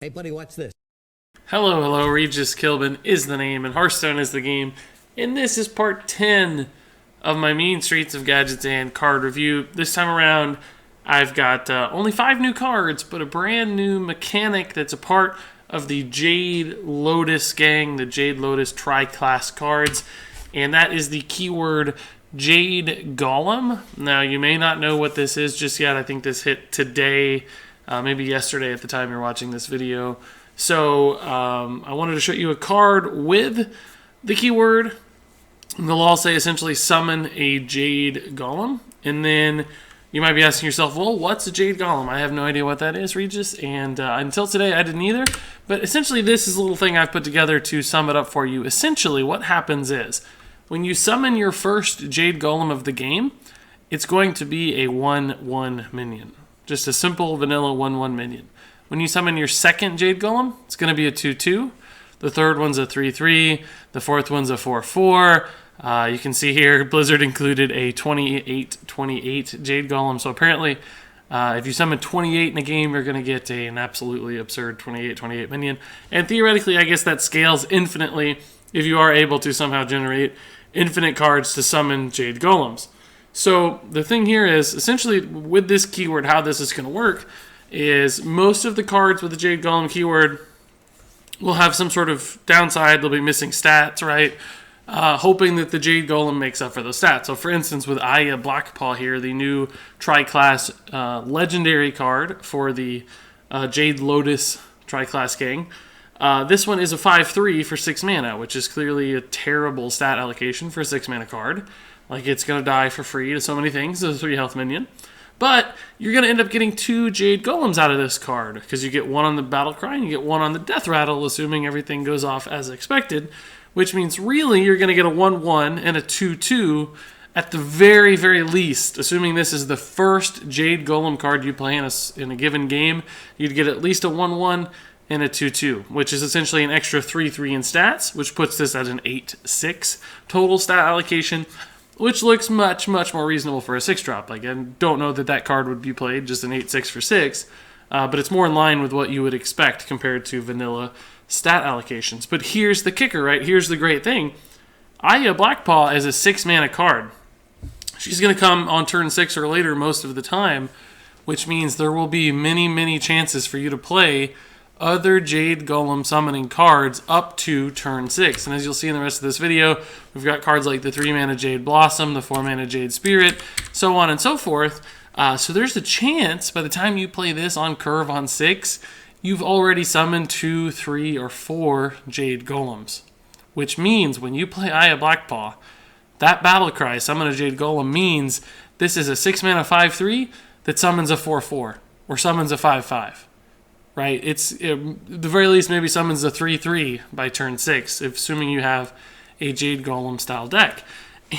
Hey, buddy, watch this. Hello, Regis Kilbin is the name, and Hearthstone is the game. And this is part 10 of my Mean Streets of Gadgetzan card review. This time around, I've got only 5 new cards, but a brand new mechanic that's a part of the Jade Lotus gang, the Jade Lotus tri-class cards. And that is the keyword Jade Golem. Now, you may not know what this is just yet. I think this hit today, maybe yesterday at the time you're watching this video. So I wanted to show you a card with the keyword. And they'll all say essentially summon a Jade Golem. And then you might be asking yourself, well, what's a Jade Golem? I have no idea what that is, Regis. And until today, I didn't either. But essentially, this is a little thing I've put together to sum it up for you. Essentially, what happens is when you summon your first Jade Golem of the game, it's going to be a 1/1 minion. Just a simple vanilla 1/1 minion. When you summon your second Jade Golem, it's going to be a 2/2. The third one's a 3/3. The fourth one's a 4/4. You can see here, Blizzard included a 28/28 Jade Golem. So apparently, if you summon 28 in a game, you're going to get an absolutely absurd 28/28 minion. And theoretically, I guess that scales infinitely if you are able to somehow generate infinite cards to summon Jade Golems. So the thing here is, essentially, with this keyword, how this is going to work is most of the cards with the Jade Golem keyword will have some sort of downside. They'll be missing stats, right? Hoping that the Jade Golem makes up for those stats. So for instance, with Blackpaw here, the new tri-class legendary card for the Jade Lotus tri-class gang, this one is a 5/3 for 6 mana, which is clearly a terrible stat allocation for a 6 mana card. Like, it's going to die for free to so many things, a 3 health minion. But you're going to end up getting 2 Jade Golems out of this card, because you get one on the Battle Cry and you get one on the Death Rattle, assuming everything goes off as expected, which means really you're going to get a 1/1 and a 2/2 at the very, very least. Assuming this is the first Jade Golem card you play in a given game, you'd get at least a 1/1 and a 2/2, which is essentially an extra 3/3 in stats, which puts this at an 8/6 total stat allocation, which looks much, much more reasonable for a 6-drop. Like, I don't know that that card would be played, just an 8/6 for 6, but it's more in line with what you would expect compared to vanilla stat allocations. But here's the kicker, right? Here's the great thing. Blackpaw is a 6 mana card. She's going to come on turn 6 or later most of the time, which means there will be many, many chances for you to play other Jade Golem summoning cards up to turn 6. And as you'll see in the rest of this video, we've got cards like the 3 mana Jade Blossom, the 4 mana Jade Spirit, so on and so forth. So there's a chance by the time you play this on curve on 6, you've already summoned 2, 3, or 4 Jade Golems. Which means when you play Blackpaw, that Battle Cry, summon a Jade Golem, means this is a 6 mana 5/3 that summons a 4/4 or summons a 5/5. Right? It's at the very least maybe summons a 3/3 by turn 6, assuming you have a Jade Golem style deck.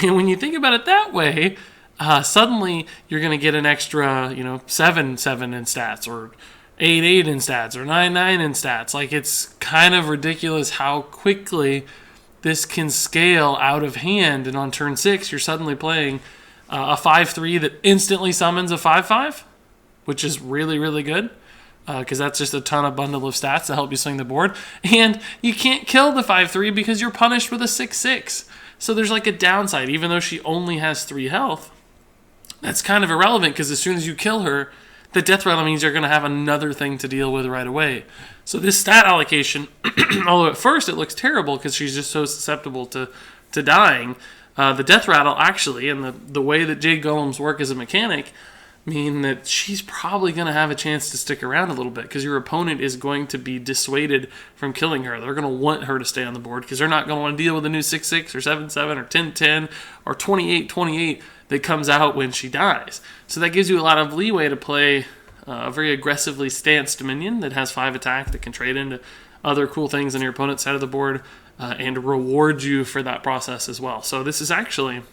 And when you think about it that way, suddenly you're going to get an extra, 7/7 in stats, or 8/8 in stats, or 9/9 in stats. Like, it's kind of ridiculous how quickly this can scale out of hand. And on turn 6, you're suddenly playing a 5/3 that instantly summons a 5/5, which is really, really good. Because that's just a ton of bundle of stats to help you swing the board. And you can't kill the 5/3 because you're punished with a 6/6. So there's like a downside. Even though she only has 3 health, that's kind of irrelevant, because as soon as you kill her, the Death Rattle means you're going to have another thing to deal with right away. So this stat allocation, although at first it looks terrible because she's just so susceptible to dying, the Death Rattle actually, and the way that Jade Golems work as a mechanic, mean that she's probably going to have a chance to stick around a little bit, because your opponent is going to be dissuaded from killing her. They're going to want her to stay on the board because they're not going to want to deal with a new 6/6 or 7/7 or 10/10 or 28/28 that comes out when she dies. So that gives you a lot of leeway to play a very aggressively stanced minion that has 5 attack that can trade into other cool things on your opponent's side of the board and reward you for that process as well. So this is actually,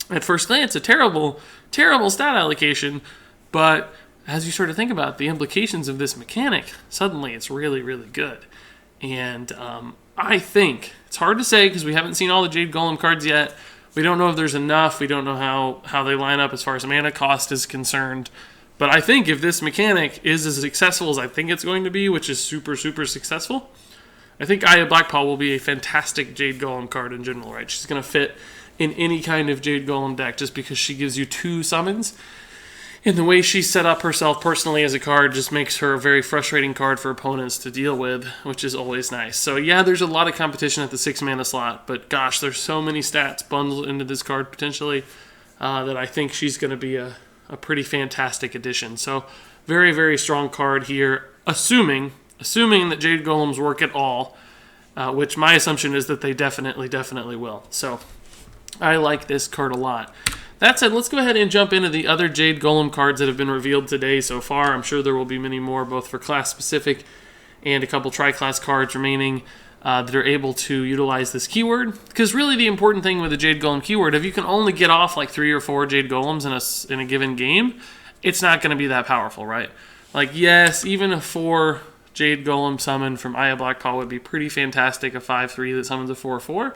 at first glance, a terrible, terrible stat allocation, but as you start to think about the implications of this mechanic, suddenly it's really, really good. And I think, it's hard to say because we haven't seen all the Jade Golem cards yet. We don't know if there's enough. We don't know how they line up as far as mana cost is concerned. But I think if this mechanic is as successful as I think it's going to be, which is super, super successful, I think Aya Blackpaw will be a fantastic Jade Golem card in general, right? She's going to fit in any kind of Jade Golem deck just because she gives you 2 summons. And the way she set up herself personally as a card just makes her a very frustrating card for opponents to deal with, which is always nice. So yeah, there's a lot of competition at the 6 mana slot, but gosh, there's so many stats bundled into this card potentially that I think she's going to be a pretty fantastic addition. So very, very strong card here, assuming that Jade Golems work at all, which my assumption is that they definitely will. So I like this card a lot. That said, let's go ahead and jump into the other Jade Golem cards that have been revealed today so far. I'm sure there will be many more, both for class-specific and a couple tri-class cards remaining that are able to utilize this keyword. Because really the important thing with the Jade Golem keyword, if you can only get off like 3 or 4 Jade Golems in a given game, it's not going to be that powerful, right? Like, yes, even a 4 Jade Golem summon from Aya Blackpaw would be pretty fantastic, a 5/3 that summons a 4/4,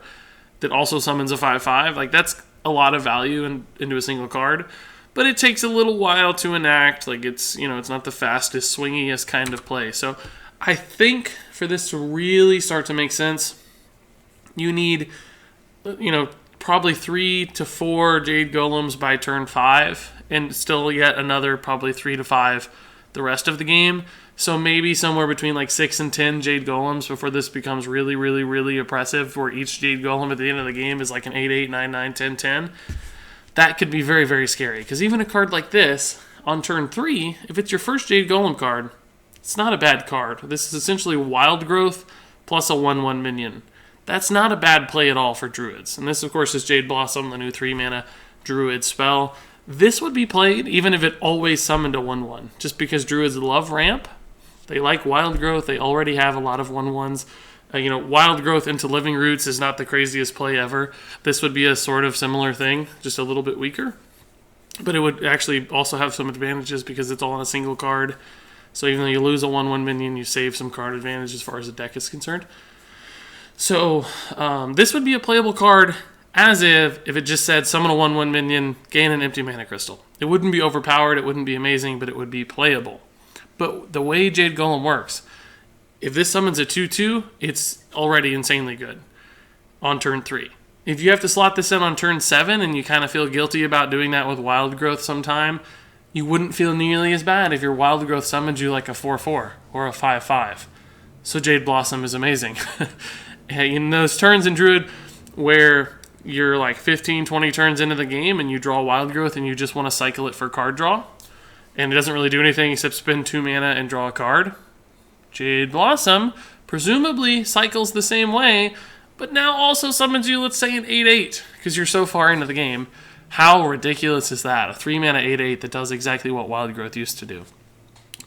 that also summons a 5/5. Like, that's a lot of value into a single card, but it takes a little while to enact. Like, it's not the fastest, swingiest kind of play. So I think for this to really start to make sense, you need, probably 3 to 4 Jade Golems by turn 5, and still yet another probably 3 to 5 the rest of the game. So maybe somewhere between like 6 and 10 Jade Golems before this becomes really, really, really oppressive, where each Jade Golem at the end of the game is like an 8/8, 9/9, 10/10. That could be very, very scary. Because even a card like this, on turn 3, if it's your first Jade Golem card, it's not a bad card. This is essentially Wild Growth plus a 1/1 minion. That's not a bad play at all for Druids. And this, of course, is Jade Blossom, the new 3-mana Druid spell. This would be played even if it always summoned a 1/1, just because Druids love ramp. They like Wild Growth. They already have a lot of 1/1s. Wild Growth into Living Roots is not the craziest play ever. This would be a sort of similar thing, just a little bit weaker. But it would actually also have some advantages because it's all on a single card. So even though you lose a 1/1 minion, you save some card advantage as far as the deck is concerned. So this would be a playable card as if it just said summon a 1/1 minion, gain an empty mana crystal. It wouldn't be overpowered, it wouldn't be amazing, but it would be playable. But the way Jade Golem works, if this summons a 2/2, it's already insanely good on turn 3. If you have to slot this in on turn 7 and you kind of feel guilty about doing that with Wild Growth sometime, you wouldn't feel nearly as bad if your Wild Growth summons you like a 4/4 or a 5/5. So Jade Blossom is amazing. In those turns in Druid where you're like 15, 20 turns into the game and you draw Wild Growth and you just want to cycle it for card draw, and it doesn't really do anything except spend 2 mana and draw a card, Jade Blossom presumably cycles the same way, but now also summons you, let's say, an 8/8, because you're so far into the game. How ridiculous is that? A 3-mana 8/8 that does exactly what Wild Growth used to do.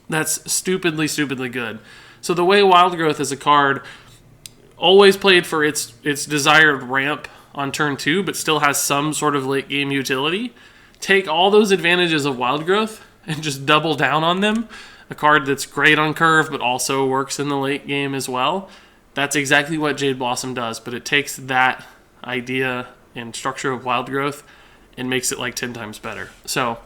That's stupidly, stupidly good. So the way Wild Growth is a card, always played for its desired ramp on turn 2, but still has some sort of late game utility, take all those advantages of Wild Growth and just double down on them. A card that's great on curve, but also works in the late game as well. That's exactly what Jade Blossom does, but it takes that idea and structure of Wild Growth and makes it like 10 times better. So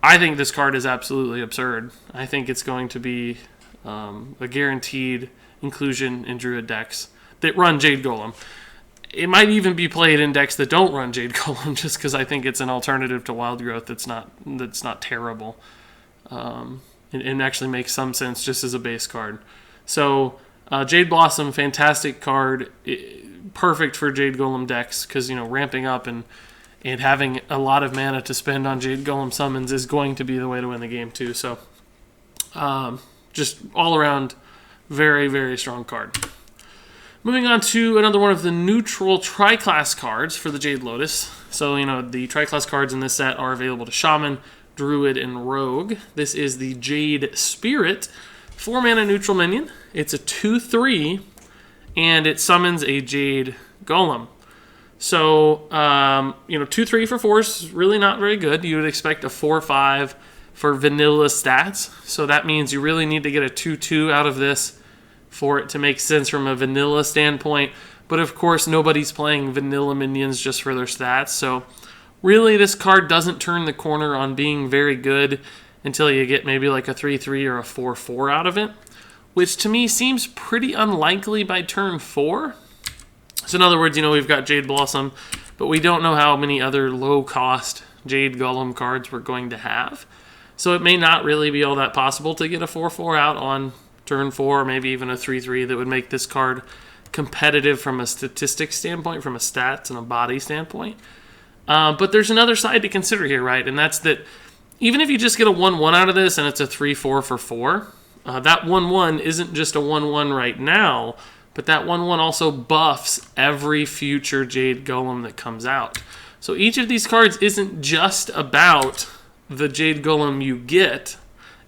I think this card is absolutely absurd. I think it's going to be a guaranteed inclusion in Druid decks that run Jade Golem. It might even be played in decks that don't run Jade Golem, just because I think it's an alternative to Wild Growth that's not terrible. It actually makes some sense just as a base card. So Jade Blossom, fantastic card, perfect for Jade Golem decks, because ramping up and having a lot of mana to spend on Jade Golem summons is going to be the way to win the game too. So just all around, very, very strong card. Moving on to another one of the neutral tri-class cards for the Jade Lotus. So, the tri-class cards in this set are available to Shaman, Druid, and Rogue. This is the Jade Spirit, 4-mana neutral minion. It's a 2/3, and it summons a Jade Golem. So, 2/3 for 4 is really not very good. You would expect a 4/5 for vanilla stats. So that means you really need to get a 2/2 out of this for it to make sense from a vanilla standpoint. But of course, nobody's playing vanilla minions just for their stats. So really, this card doesn't turn the corner on being very good until you get maybe like a 3/3 or a 4/4 out of it, which to me seems pretty unlikely by turn 4. So in other words, we've got Jade Blossom, but we don't know how many other low-cost Jade Golem cards we're going to have. So it may not really be all that possible to get a 4/4 out on turn 4, or maybe even a 3/3 that would make this card competitive from a statistics standpoint, from a stats and a body standpoint. But there's another side to consider here, right? And that's that even if you just get a 1/1 out of this and it's a 3/4 for 4, that 1/1 isn't just a 1/1 right now, but that 1/1 also buffs every future Jade Golem that comes out. So each of these cards isn't just about the Jade Golem you get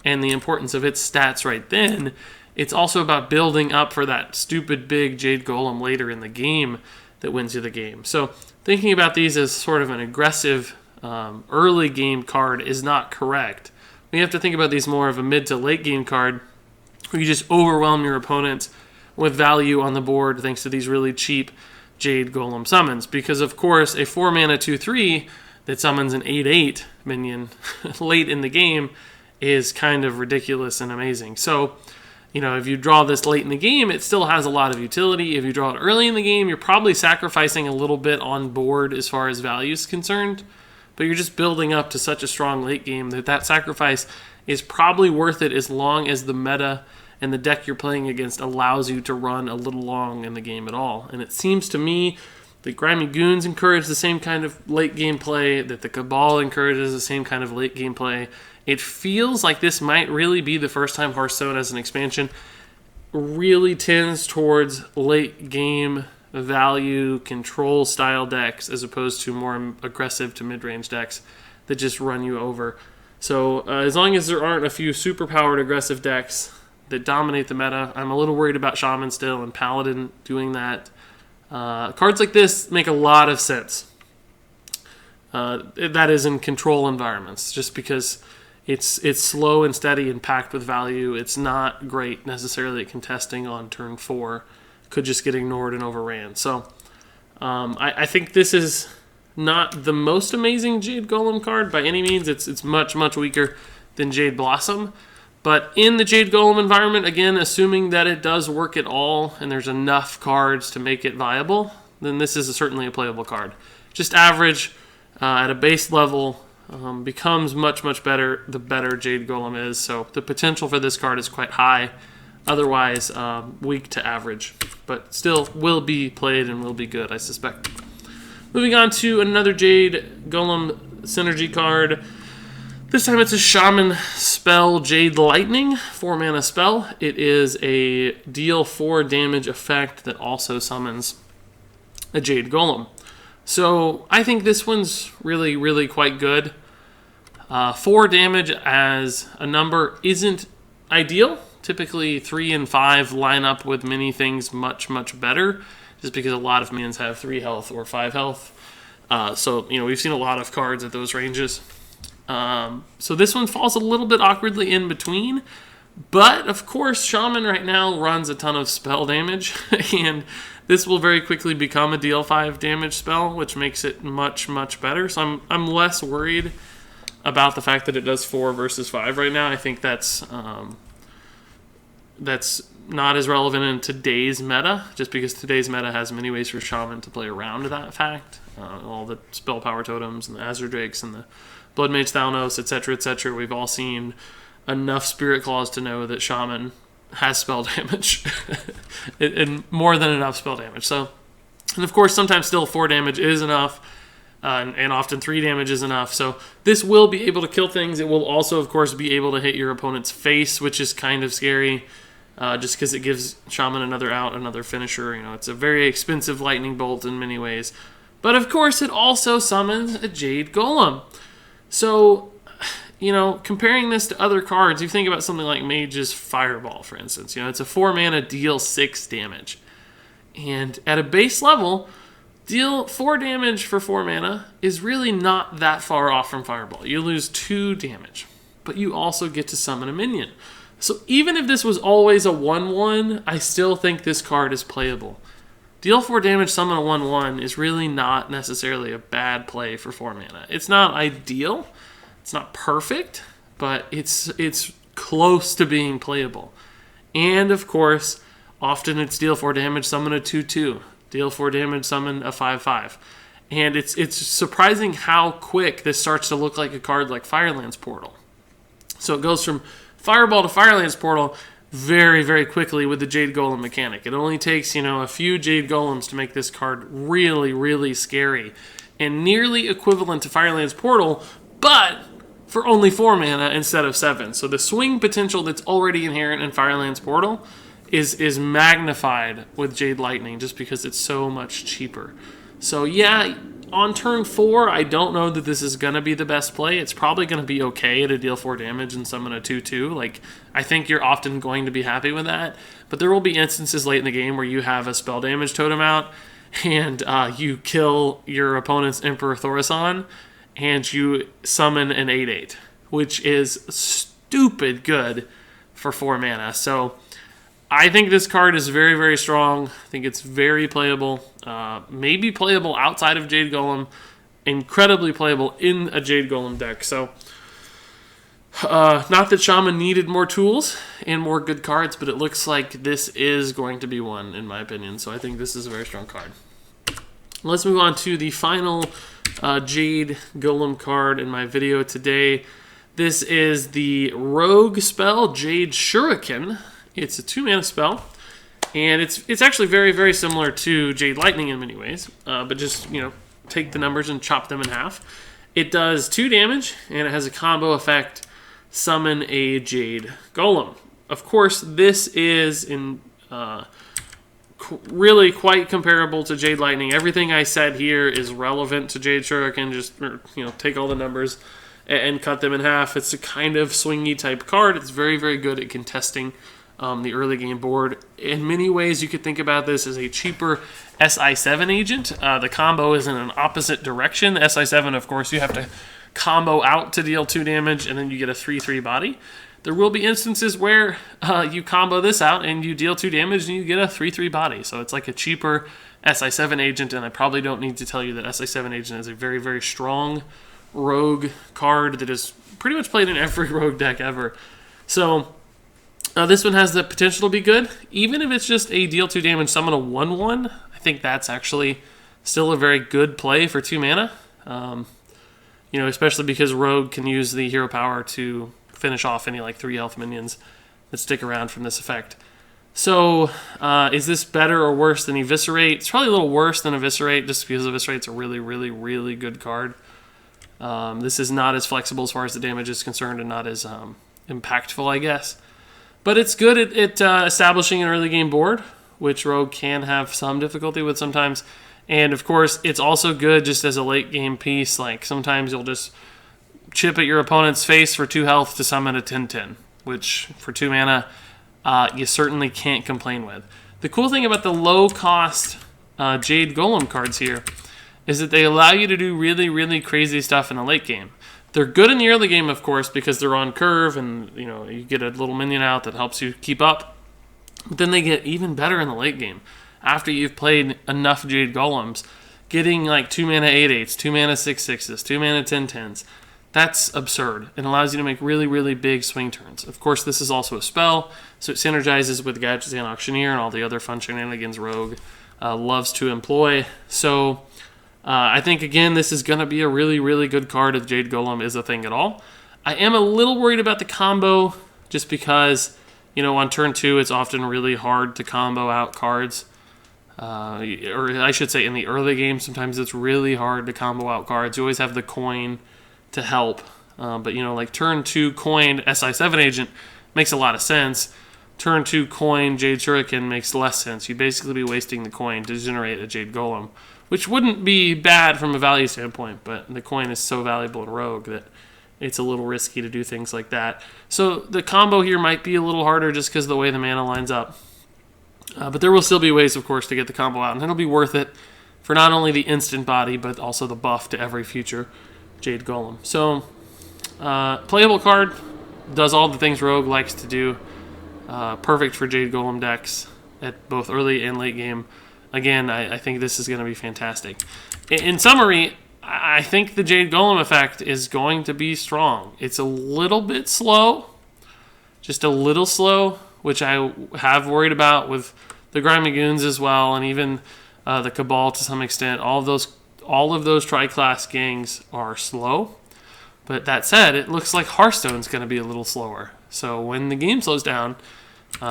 and the importance of its stats right then. It's also about building up for that stupid big Jade Golem later in the game that wins you the game. So thinking about these as sort of an aggressive early game card is not correct. We have to think about these more of a mid to late game card where you just overwhelm your opponents with value on the board thanks to these really cheap Jade Golem summons. Because of course a 4 mana 2/3 that summons an 8/8 minion late in the game is kind of ridiculous and amazing. So if you draw this late in the game, it still has a lot of utility. If you draw it early in the game, you're probably sacrificing a little bit on board as far as value is concerned, but you're just building up to such a strong late game that sacrifice is probably worth it as long as the meta and the deck you're playing against allows you to run a little long in the game at all. And it seems to me that Grimy Goons encourage the same kind of late game play, that the Cabal encourages the same kind of late game play. It feels like this might really be the first time Hearthstone as an expansion really tends towards late game value control style decks as opposed to more aggressive to mid-range decks that just run you over. So as long as there aren't a few super powered aggressive decks that dominate the meta, I'm a little worried about Shaman still and Paladin doing that. Cards like this make a lot of sense. That is in control environments, just because it's slow and steady and packed with value. It's not great necessarily at contesting on turn 4. Could just get ignored and overran. So I think this is not the most amazing Jade Golem card by any means. It's much, much weaker than Jade Blossom. But in the Jade Golem environment, again, assuming that it does work at all and there's enough cards to make it viable, then this is certainly a playable card. Just average at a base level becomes much, much better the better Jade Golem is. So the potential for this card is quite high. Otherwise, weak to average. But still will be played and will be good, I suspect. Moving on to another Jade Golem synergy card. This time it's a Shaman spell, Jade Lightning, 4 mana spell. It is a deal 4 damage effect that also summons a Jade Golem. So I think this one's really, really quite good. 4 damage as a number isn't ideal. Typically 3 and 5 line up with many things much, much better, just because a lot of minions have 3 health or 5 health. So we've seen a lot of cards at those ranges. So this one falls a little bit awkwardly in between. But, of course, Shaman right now runs a ton of spell damage, and this will very quickly become a deal 5 damage spell, which makes it much, much better. So I'm less worried about the fact that it does 4 versus 5 right now. I think that's not as relevant in today's meta, just because today's meta has many ways for Shaman to play around that fact. All the spell power totems and the Azure Drakes and the Blood Mage Thalnos, etc., etc. We've all seen enough Spirit Claws to know that Shaman has spell damage. and more than enough spell damage. So, and of course, sometimes still 4 damage is enough, and often 3 damage is enough. So this will be able to kill things. It will also, of course, be able to hit your opponent's face, which is kind of scary, just because it gives Shaman another out, another finisher. It's a very expensive lightning bolt in many ways. But of course, it also summons a Jade Golem. So, comparing this to other cards, you think about something like Mage's Fireball, for instance. It's a 4 mana deal 6 damage. And at a base level, deal 4 damage for 4 mana is really not that far off from Fireball. You lose 2 damage, but you also get to summon a minion. So even if this was always a 1/1, I still think this card is playable. Deal 4 damage, summon a 1/1 is really not necessarily a bad play for 4 mana. It's not ideal, it's not perfect, but it's close to being playable. And of course, often it's deal 4 damage, summon a 2/2. Deal 4 damage, summon a 5/5. And it's surprising how quick this starts to look like a card like Firelands Portal. So it goes from Fireball to Firelands Portal very, very quickly with the Jade Golem mechanic. It only takes, a few Jade Golems to make this card really, really scary. And nearly equivalent to Firelands Portal, but for only 4 mana instead of 7. So the swing potential that's already inherent in Firelands Portal is magnified with Jade Lightning just because it's so much cheaper. So yeah, on turn 4, I don't know that this is going to be the best play. It's probably going to be okay to deal 4 damage and summon a 2/2. Like, I think you're often going to be happy with that. But there will be instances late in the game where you have a spell damage totem out and you kill your opponent's Emperor Thaurissan and you summon an 8/8, which is stupid good for 4 mana. So I think this card is very, very strong. I think it's very playable. Maybe playable outside of Jade Golem. Incredibly playable in a Jade Golem deck. So, not that Shaman needed more tools and more good cards, but it looks like this is going to be one, in my opinion. So I think this is a very strong card. Let's move on to the final Jade Golem card in my video today. This is the Rogue spell, Jade Shuriken. It's a 2-mana spell, and it's actually very, very similar to Jade Lightning in many ways, but just, take the numbers and chop them in half. It does 2 damage, and it has a combo effect, summon a Jade Golem. Of course, this is really quite comparable to Jade Lightning. Everything I said here is relevant to Jade Shuriken. Just, take all the numbers and cut them in half. It's a kind of swingy type card. It's very, very good at contesting the early game board. In many ways, you could think about this as a cheaper SI7 agent. The combo is in an opposite direction. The SI7, of course, you have to combo out to deal 2 damage, and then you get a 3/3 body. There will be instances where you combo this out, and you deal 2 damage, and you get a 3/3 body. So it's like a cheaper SI7 agent, and I probably don't need to tell you that SI7 agent is a very, very strong rogue card that is pretty much played in every rogue deck ever. So this one has the potential to be good. Even if it's just a deal 2 damage, summon a 1/1, I think that's actually still a very good play for 2 mana. Especially because Rogue can use the hero power to finish off any 3 health minions that stick around from this effect. So is this better or worse than Eviscerate? It's probably a little worse than Eviscerate just because Eviscerate's a really, really, really good card. This is not as flexible as far as the damage is concerned and not as impactful, I guess. But it's good at establishing an early game board, which Rogue can have some difficulty with sometimes. And of course, it's also good just as a late game piece. Like sometimes you'll just chip at your opponent's face for 2 health to summon a 10/10, which for 2 mana, you certainly can't complain with. The cool thing about the low cost Jade Golem cards here is that they allow you to do really, really crazy stuff in the late game. They're good in the early game, of course, because they're on curve and, you get a little minion out that helps you keep up. But then they get even better in the late game. After you've played enough Jade Golems, getting 2 mana 8/8s, 2 mana 6/6s, 2 mana 10/10s, that's absurd. It allows you to make really, really big swing turns. Of course, this is also a spell, so it synergizes with Gadgetzan Auctioneer and all the other fun shenanigans Rogue loves to employ. So I think, again, this is going to be a really, really good card if Jade Golem is a thing at all. I am a little worried about the combo just because, on turn 2, it's often really hard to combo out cards. Or I should say in the early game, sometimes it's really hard to combo out cards. You always have the coin to help. But, turn 2 coin SI7 agent makes a lot of sense. Turn 2 coin Jade Shuriken makes less sense. You'd basically be wasting the coin to generate a Jade Golem, which wouldn't be bad from a value standpoint, but the coin is so valuable in Rogue that it's a little risky to do things like that. So the combo here might be a little harder just because of the way the mana lines up. But there will still be ways, of course, to get the combo out, and it'll be worth it for not only the instant body, but also the buff to every future Jade Golem. So, playable card, does all the things Rogue likes to do. Perfect for Jade Golem decks at both early and late game. Again, I think this is going to be fantastic. In summary, I think the Jade Golem effect is going to be strong. It's a little bit slow, just a little slow, which I have worried about with the Grimy Goons as well, and even the Cabal to some extent. All of those tri-class gangs are slow. But that said, it looks like Hearthstone's going to be a little slower. So when the game slows down,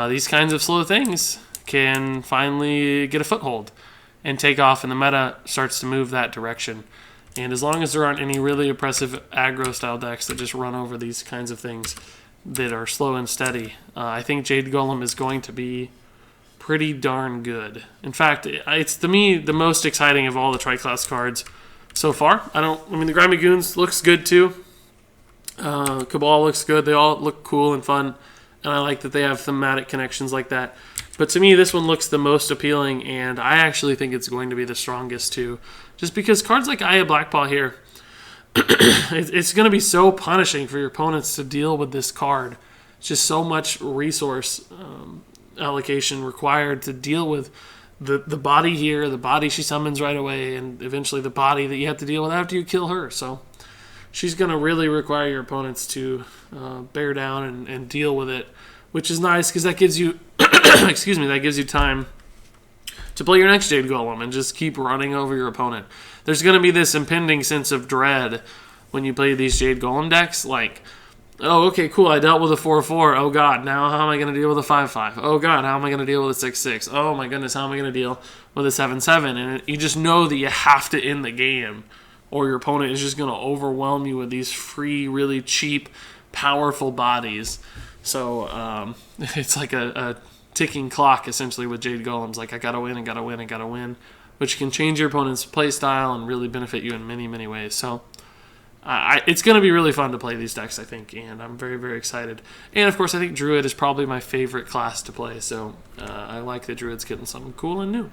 these kinds of slow things can finally get a foothold and take off, and the meta starts to move that direction. And as long as there aren't any really oppressive aggro-style decks that just run over these kinds of things that are slow and steady, I think Jade Golem is going to be pretty darn good. In fact, it's to me the most exciting of all the tri-class cards so far. I mean, the Grimy Goons looks good too. Cabal looks good. They all look cool and fun, and I like that they have thematic connections like that. But to me, this one looks the most appealing, and I actually think it's going to be the strongest too. Just because cards like Aya Blackpaw here, it's going to be so punishing for your opponents to deal with this card. It's just so much resource allocation required to deal with the body here, the body she summons right away, and eventually the body that you have to deal with after you kill her. So she's going to really require your opponents to bear down and deal with it, which is nice because that gives you that gives you time to play your next Jade Golem and just keep running over your opponent. There's going to be this impending sense of dread when you play these Jade Golem decks, like, oh, okay, cool, I dealt with a 4-4. Oh, God, now how am I going to deal with a 5-5? Oh, God, how am I going to deal with a 6-6? Oh, my goodness, how am I going to deal with a 7-7? And you just know that you have to end the game, or your opponent is just going to overwhelm you with these free, really cheap, powerful bodies. So it's like a ticking clock, essentially, with Jade Golems. Like, I gotta win, which can change your opponent's play style and really benefit you in many, many ways. So it's going to be really fun to play these decks, I think, and I'm very, very excited. And, of course, I think Druid is probably my favorite class to play, so I like that Druid's getting something cool and new.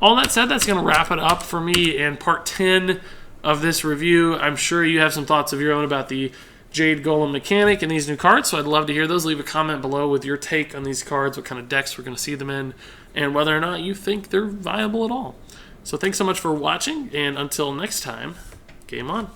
All that said, that's going to wrap it up for me in part 10 of this review. I'm sure you have some thoughts of your own about the Jade Golem mechanic and these new cards, so I'd love to hear those. Leave a comment below with your take on these cards, what kind of decks we're going to see them in, and whether or not you think they're viable at all. So thanks so much for watching, and until next time, game on.